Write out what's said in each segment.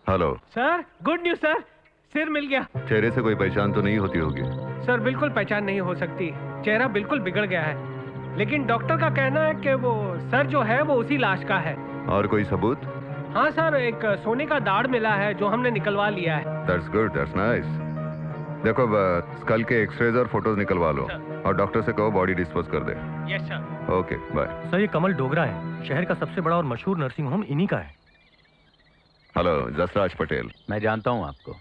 Hello sir, good news sir, सिर मिल गया। चेहरे से कोई पहचान तो नहीं होती होगी? सर बिल्कुल पहचान नहीं हो सकती, चेहरा बिल्कुल बिगड़ गया है, लेकिन डॉक्टर का कहना है कि वो सर जो है वो उसी लाश का है। और कोई सबूत? हाँ सर, एक सोने का दाढ़ मिला है जो हमने निकलवा लिया है। That's good, that's nice. देखो स्कल के एक्सरेज और फोटोज निकलवा लो और डॉक्टर से कहो बॉडी डिस्पोज कर दे। Yes sir. Okay bye. Sir ये कमल डोगरा है, शहर का सबसे बड़ा और मशहूर नर्सिंग होम इन्हीं का है। हेलो, जसराज पटेल। मैं जानता हूँ आपको।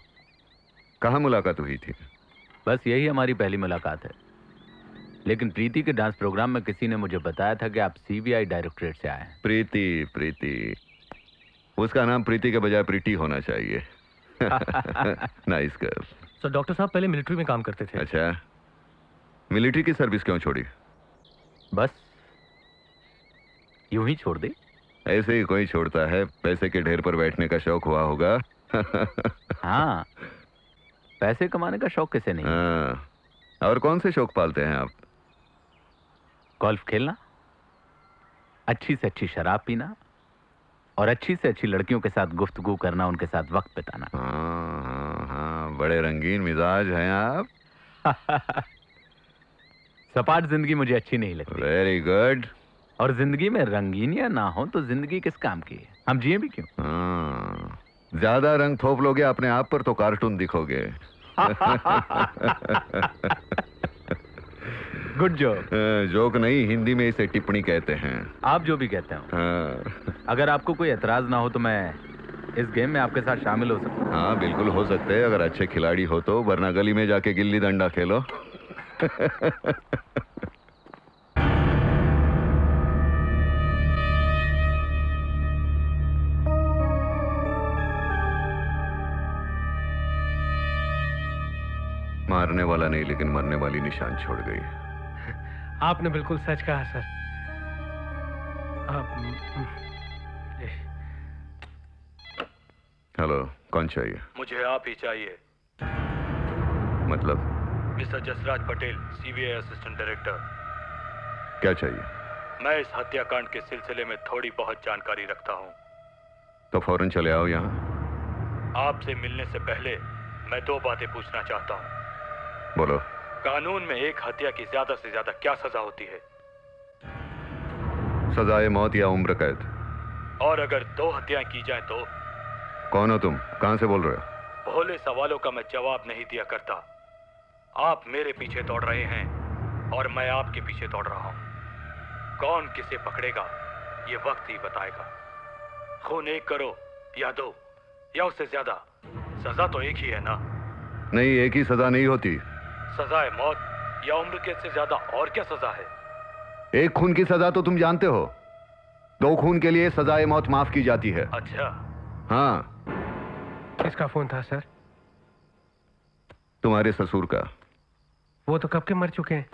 कहाँ मुलाकात हुई थी? बस यही हमारी पहली मुलाकात है, लेकिन प्रीति के डांस प्रोग्राम में किसी ने मुझे बताया था कि आप सीबीआई डायरेक्टरेट से आए हैं। प्रीति? प्रीति? उसका नाम प्रीति के बजाय प्रीति होना चाहिए। Nice girl. सर डॉक्टर साहब पहले मिलिट्री में काम करते थे। अच्छा, मिलिट्री की सर्विस क्यों छोड़ी? बस यूं ही छोड़ दी। ऐसे ही कोई छोड़ता है? पैसे के ढेर पर बैठने का शौक हुआ होगा। हाँ, पैसे कमाने का शौक किसे नहीं। हाँ। और कौन से शौक पालते हैं आप? गोल्फ खेलना, अच्छी से अच्छी शराब पीना और अच्छी से अच्छी लड़कियों के साथ गुफ्तगू करना, उनके साथ वक्त बिताना। हाँ हाँ हाँ, बड़े रंगीन मिजाज हैं आप। सपाट जिंदगी मुझे अच्छी नहीं लगती। Very good. और जिंदगी में रंगीनियां ना हो तो जिंदगी किस काम की है? हम जिए भी क्यों? हाँ, ज्यादा रंग थोप लोगे अपने आप पर तो कार्टून दिखोगे। Good joke. जोक नहीं, हिंदी में इसे टिप्पणी कहते हैं। आप जो भी कहते हो। हाँ। अगर आपको कोई एतराज ना हो तो मैं इस गेम में आपके साथ शामिल हो सकता हूँ। हाँ बिल्कुल हो सकते हैं, अगर अच्छे खिलाड़ी हो तो, वरना गली में जाके गिल्ली डंडा खेलो। मारने वाला नहीं, लेकिन मरने वाली निशान छोड़ गई। आपने बिल्कुल सच कहा सर। हेलो, कौन चाहिए? मुझे आप ही चाहिए। मतलब? Mister Jasraj Patel, CBI assistant director. क्या चाहिए? मैं इस हत्याकांड के सिलसिले में थोड़ी बहुत जानकारी रखता हूँ। तो फौरन चले आओ यहाँ। आपसे मिलने से पहले मैं दो बातें पूछना चाहता हूँ। बोलो। कानून में एक हत्या की ज्यादा से ज्यादा क्या सजा होती है? सजाए मौत या उम्र कैद। और अगर दो हत्याएं की जाएं तो? कौन हो तुम? कहां से बोल रहे हो? भोले सवालों का मैं जवाब नहीं दिया करता। आप मेरे पीछे दौड़ रहे हैं और मैं आपके पीछे दौड़ रहा हूं। कौन किसे पकड़ेगा ये वक्त ही बताएगा। खून एक करो या दो या उससे ज्यादा, सजा तो एक ही है ना? नहीं, एक ही सजा नहीं होती। सजाए मौत या उम्र कैद से ज्यादा और क्या सजा है? एक खून की सजा तो तुम जानते हो, दो खून के लिए सजाए मौत माफ की जाती है। अच्छा। हाँ। किसका फोन था सर? तुम्हारे ससुर का। वो तो कब के मर चुके हैं।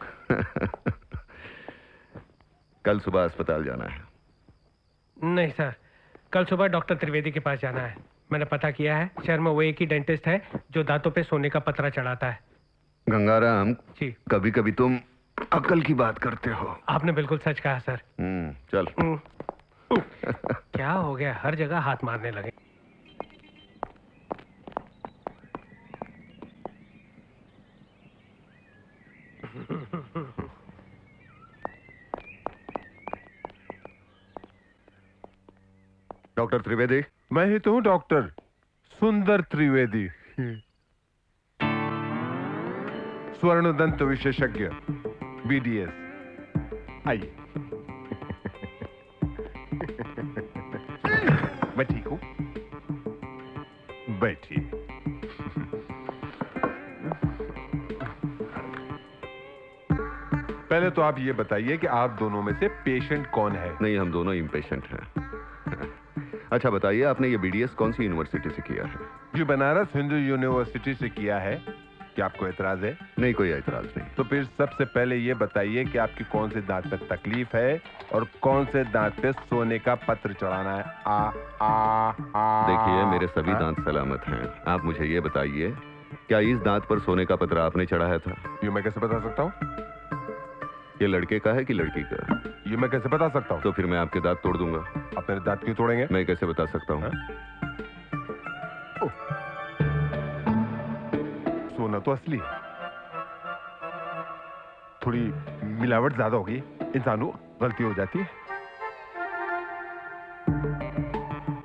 कल सुबह अस्पताल जाना है। नहीं सर, कल सुबह डॉक्टर त्रिवेदी के पास जाना है। मैंने पता किया है, शहर में वो एक ही डेंटिस्ट है जो दांतों पे सोने का पतरा चढ़ाता है। गंगाराम जी। कभी कभी तुम अकल की बात करते हो। आपने बिल्कुल सच कहा सर। चल। क्या हो गया, हर जगह हाथ मारने लगे। डॉक्टर त्रिवेदी? मैं ही तो हूँ डॉक्टर सुंदर त्रिवेदी, स्वर्ण दंत विशेषज्ञ, बीडीएस। आइए। मैं ठीक हूँ, बैठिए। पहले तो आप ये बताइए कि आप दोनों में से पेशेंट कौन है? नहीं, हम दोनों इम्पेशेंट हैं। अच्छा बताइए, आपने ये बीडीएस कौन सी यूनिवर्सिटी से किया है? जी, बनारस हिंदू यूनिवर्सिटी से किया है। क्या आपको एतराज है? नहीं, कोई एतराज नहीं। तो फिर सबसे पहले ये बताइए कि आपकी कौन से दांत पे तकलीफ है और कौन से दांत पे सोने का पत्र चढ़ाना है? देखिए, मेरे सभी दांत सलामत हैं। आप मुझे ये बताइए, क्या इस दांत पर सोने का पत्र आपने चढ़ाया था? ये मैं कैसे बता सकता हूँ? ये लड़के का है कि लड़की का? ये मैं कैसे बता सकता हूँ? तो फिर मैं आपके दांत तोड़ दूंगा। आप मेरे दांत क्यों तोड़ेंगे? मैं कैसे बता सकता हूँ? तो असली है। थोड़ी मिलावट ज्यादा हो गई, इंसानों गलती हो जाती है।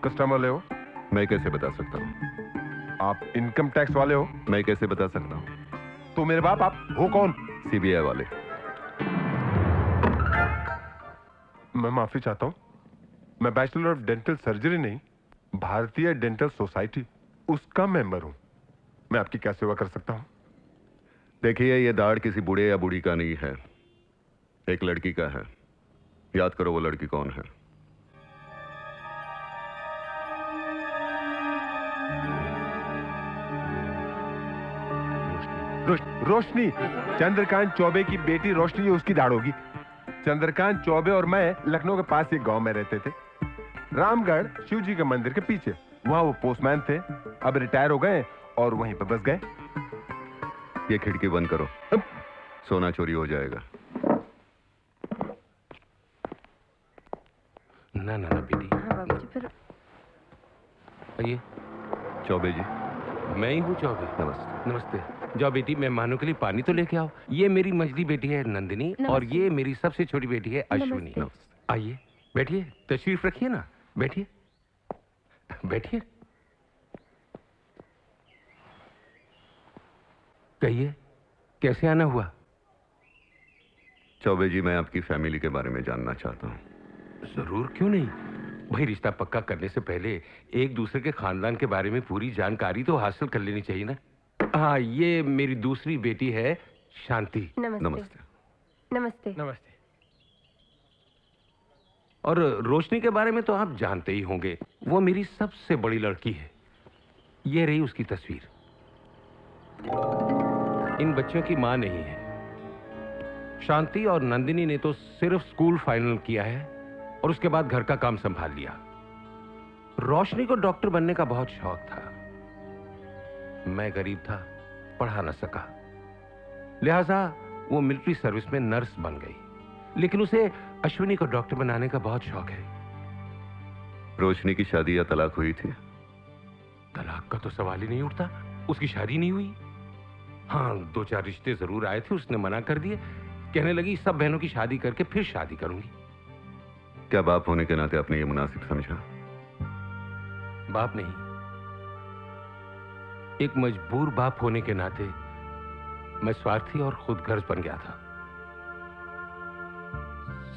कस्टमर ले हो? मैं कैसे बता सकता हूँ? आप इनकम टैक्स वाले हो? मैं कैसे बता सकता हूँ? तो मेरे बाप आप हो कौन? सीबीआई वाले। मैं माफी चाहता हूँ, मैं बैचलर ऑफ डेंटल सर्जरी नहीं, भारतीय डेंटल सोसाइटी उसका मेंबर हूँ। मैं आपकी क्या सेवा कर सकता हूँ? देखिए, ये दाढ़ किसी बूढ़े या बूढ़ी का नहीं है, एक लड़की का है। याद करो वो लड़की कौन है। रोशनी, चंद्रकांत चौबे की बेटी रोशनी, उसकी दाढ़ होगी। चंद्रकांत चौबे और मैं लखनऊ के पास एक गांव में रहते थे, रामगढ़ शिव जी के मंदिर के पीछे। वहां वो पोस्टमैन थे, अब रिटायर हो गए और वहीं पर बस गए। ये खिड़की बंद करो, सोना चोरी हो जाएगा। ना ना ना बेटी, हाँ बाबूजी, फिर आइए। चौबे जी, मैं ही हूँ चौबे। नमस्ते। नमस्ते। जाओ बेटी, मेहमानों के लिए पानी तो लेके आओ। ये मेरी मझली बेटी है नंदिनी, और नमस्ते। ये मेरी सबसे छोटी बेटी है अश्विनी। नमस्ते। आइए बैठिए, तशरीफ रखिए ना, बैठिए बैठिए। कहिए, कैसे आना हुआ? चौबे जी, मैं आपकी फैमिली के बारे में जानना चाहता हूँ। जरूर, क्यों नहीं। भाई, रिश्ता पक्का करने से पहले एक दूसरे के खानदान के बारे में पूरी जानकारी तो हासिल कर लेनी चाहिए ना। हाँ, ये मेरी दूसरी बेटी है शांति। नमस्ते। नमस्ते। नमस्ते। नमस्ते। और रोशनी के बारे में तो आप जानते ही होंगे, वो मेरी सबसे बड़ी लड़की है। ये रही उसकी तस्वीर। इन बच्चों की मां नहीं है। शांति और नंदिनी ने तो सिर्फ स्कूल फाइनल किया है और उसके बाद घर का काम संभाल लिया। रोशनी को डॉक्टर बनने का बहुत शौक था। मैं गरीब था, पढ़ा न सका, लिहाजा वो मिलिट्री सर्विस में नर्स बन गई। लेकिन उसे अश्विनी को डॉक्टर बनाने का बहुत शौक है। रोशनी की शादी या तलाक हुई थी? तलाक का तो सवाल ही नहीं उठता, उसकी शादी नहीं हुई। हाँ, 2-4 रिश्ते जरूर आए थे, उसने मना कर दिए। कहने लगी सब बहनों की शादी करके फिर शादी करूंगी। क्या बाप होने के नाते आपने ये मुनासिब समझा? बाप नहीं, एक मजबूर बाप होने के नाते मैं स्वार्थी और खुदगर्ज बन गया था।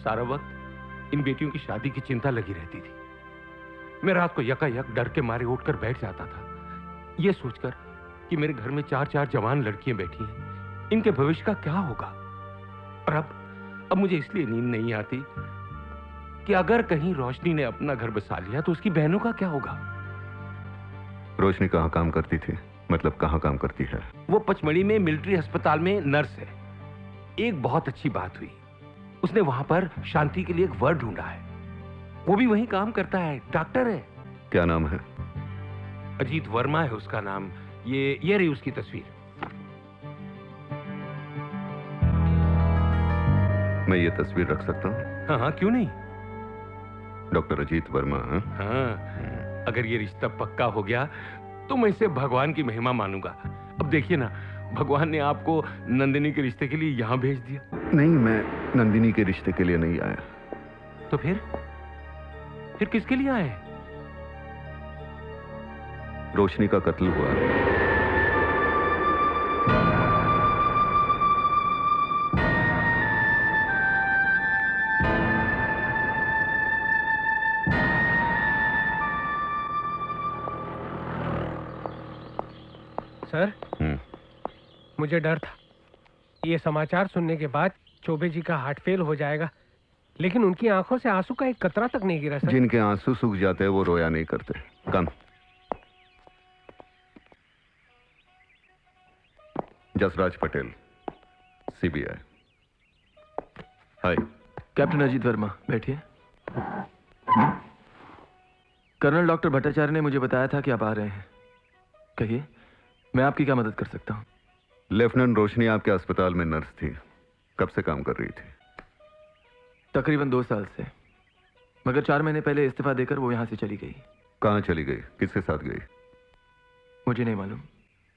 सारा वक्त इन बेटियों की शादी की चिंता लगी रहती थी। मैं रात को यकायक डर के मारे उठकर बैठ जाता था, यह सोचकर कि मेरे घर में 4-4 जवान लड़कियां बैठी हैं, इनके भविष्य का क्या होगा। और अब मुझे इसलिए नींद नहीं आती कि अगर कहीं रोशनी ने अपना घर बसा लिया तो उसकी बहनों का क्या होगा। रोशनी कहाँ काम करती थी? मतलब कहाँ काम करती है? वो पचमढ़ी में मिलिट्री अस्पताल में नर्स है। एक बहुत अच्छी बात हुई, उसने वहां पर शांति के लिए एक वर्ड ढूंढा है। वो भी वहीं काम करता है, डॉक्टर है। क्या नाम है? अजीत वर्मा है उसका नाम। ये रही उसकी तस्वीर। मैं ये तस्वीर रख सकता हूँ? हाँ हाँ, क्यों नहीं। डॉक्टर अजीत वर्मा। हाँ? हाँ, अगर ये रिश्ता पक्का हो गया तो मैं इसे भगवान की महिमा मानूंगा। अब देखिए ना, भगवान ने आपको नंदिनी के रिश्ते के लिए यहां भेज दिया। नहीं, मैं नंदिनी के रिश्ते के लिए नहीं आया। तो फिर किसके लिए आए? रोशनी का कत्ल हुआ। सर, मुझे डर था ये समाचार सुनने के बाद चौबे जी का हार्ट फेल हो जाएगा, लेकिन उनकी आंखों से आंसू का एक कतरा तक नहीं गिरा सर। जिनके आंसू सूख जाते हैं वो रोया नहीं करते। Come. Jasraj Patel, CBI. Hi. Captain Ajit Verma, बैठिए। कर्नल डॉक्टर भट्टाचार्य ने मुझे बताया था कि आप आ रहे हैं। कहिए, मैं आपकी क्या मदद कर सकता हूं? लेफ्टिनेंट रोशनी आपके अस्पताल में नर्स थी, कब से काम कर रही थी? तकरीबन 2 साल से, मगर 4 महीने पहले इस्तीफा देकर वो यहां से चली गई। कहाँ चली गई? किसके साथ गई? मुझे नहीं मालूम।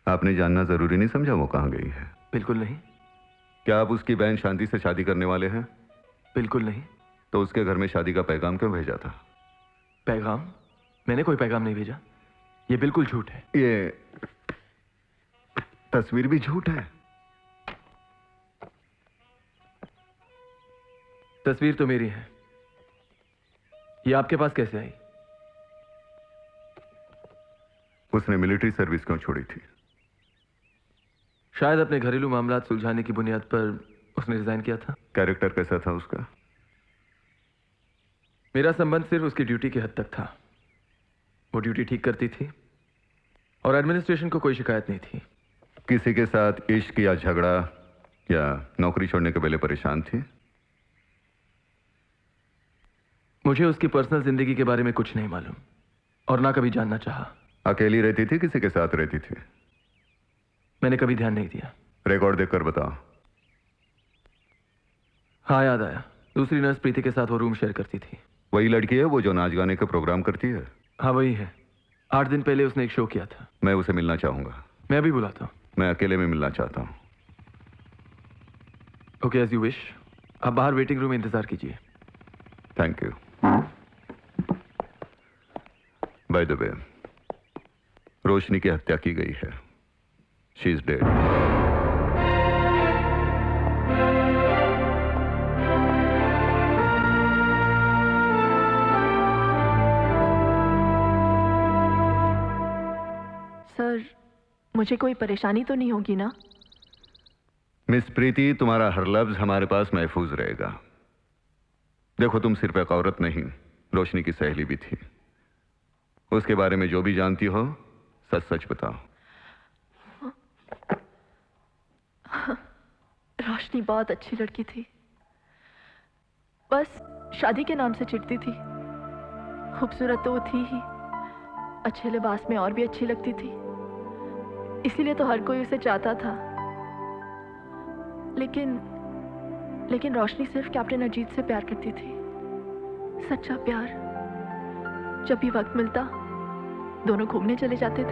आपने जानना जरूरी नहीं समझा वो कहाँ गई है? बिल्कुल नहीं। क्या आप उसकी बहन शांति से शादी करने वाले हैं? बिल्कुल नहीं। तो उसके घर में शादी का पैगाम क्यों भेजा था? पैगाम? मैंने कोई पैगाम नहीं भेजा। ये बिल्कुल झूठ है। ये तस्वीर भी झूठ है। तस्वीर तो मेरी है। ये आपके पास कैसे आई? उसने मिलिट्री सर्विस क्यों छोड़ी थी? शायद अपने घरेलू मामलात सुलझाने की बुनियाद पर उसने रिजाइन किया था। कैरेक्टर कैसा था उसका? मेरा संबंध सिर्फ उसकी ड्यूटी की हद तक था। वो ड्यूटी ठीक करती थी और एडमिनिस्ट्रेशन को कोई शिकायत नहीं थी। किसी के साथ इश्क या झगड़ा या नौकरी छोड़ने के पहले परेशान थी? मुझे उसकी पर्सनल जिंदगी के बारे में कुछ नहीं मालूम और ना कभी जानना चाहा। अकेली रहती थी, किसी के साथ रहती थी? मैंने कभी ध्यान नहीं दिया। रिकॉर्ड देखकर बताओ। हाँ, याद आया। दूसरी नर्स प्रीति के साथ वो रूम शेयर करती थी। वही लड़की है वो जो नाच गाने का प्रोग्राम करती है? हाँ, वही है। 8 दिन पहले उसने एक शो किया था। मैं उसे मिलना चाहूंगा। मैं अभी बुलाता हूँ। मैं अकेले में मिलना चाहता हूँ। Okay, as you wish. आप बाहर वेटिंग रूम में इंतजार कीजिए। Thank you. By the way, Roshni की हत्या की गई है। She is dead. सर, मुझे कोई परेशानी तो नहीं होगी ना? मिस प्रीति, तुम्हारा हर लफ्ज हमारे पास महफूज रहेगा। देखो, तुम सिर्फ एक औरत नहीं, रोशनी की सहेली भी थी। उसके बारे में जो भी जानती हो सच सच बताओ। रोशनी बहुत अच्छी लड़की थी, बस शादी के नाम से चिढ़ती थी। खूबसूरत तो वो थी ही, अच्छे लिबास में और भी अच्छी लगती थी, इसीलिए तो हर कोई उसे चाहता था। लेकिन रोशनी सिर्फ कैप्टन अजीत से प्यार करती थी। सच्चा प्यार। जब भी वक्त मिलता दोनों घूमने चले जाते थे।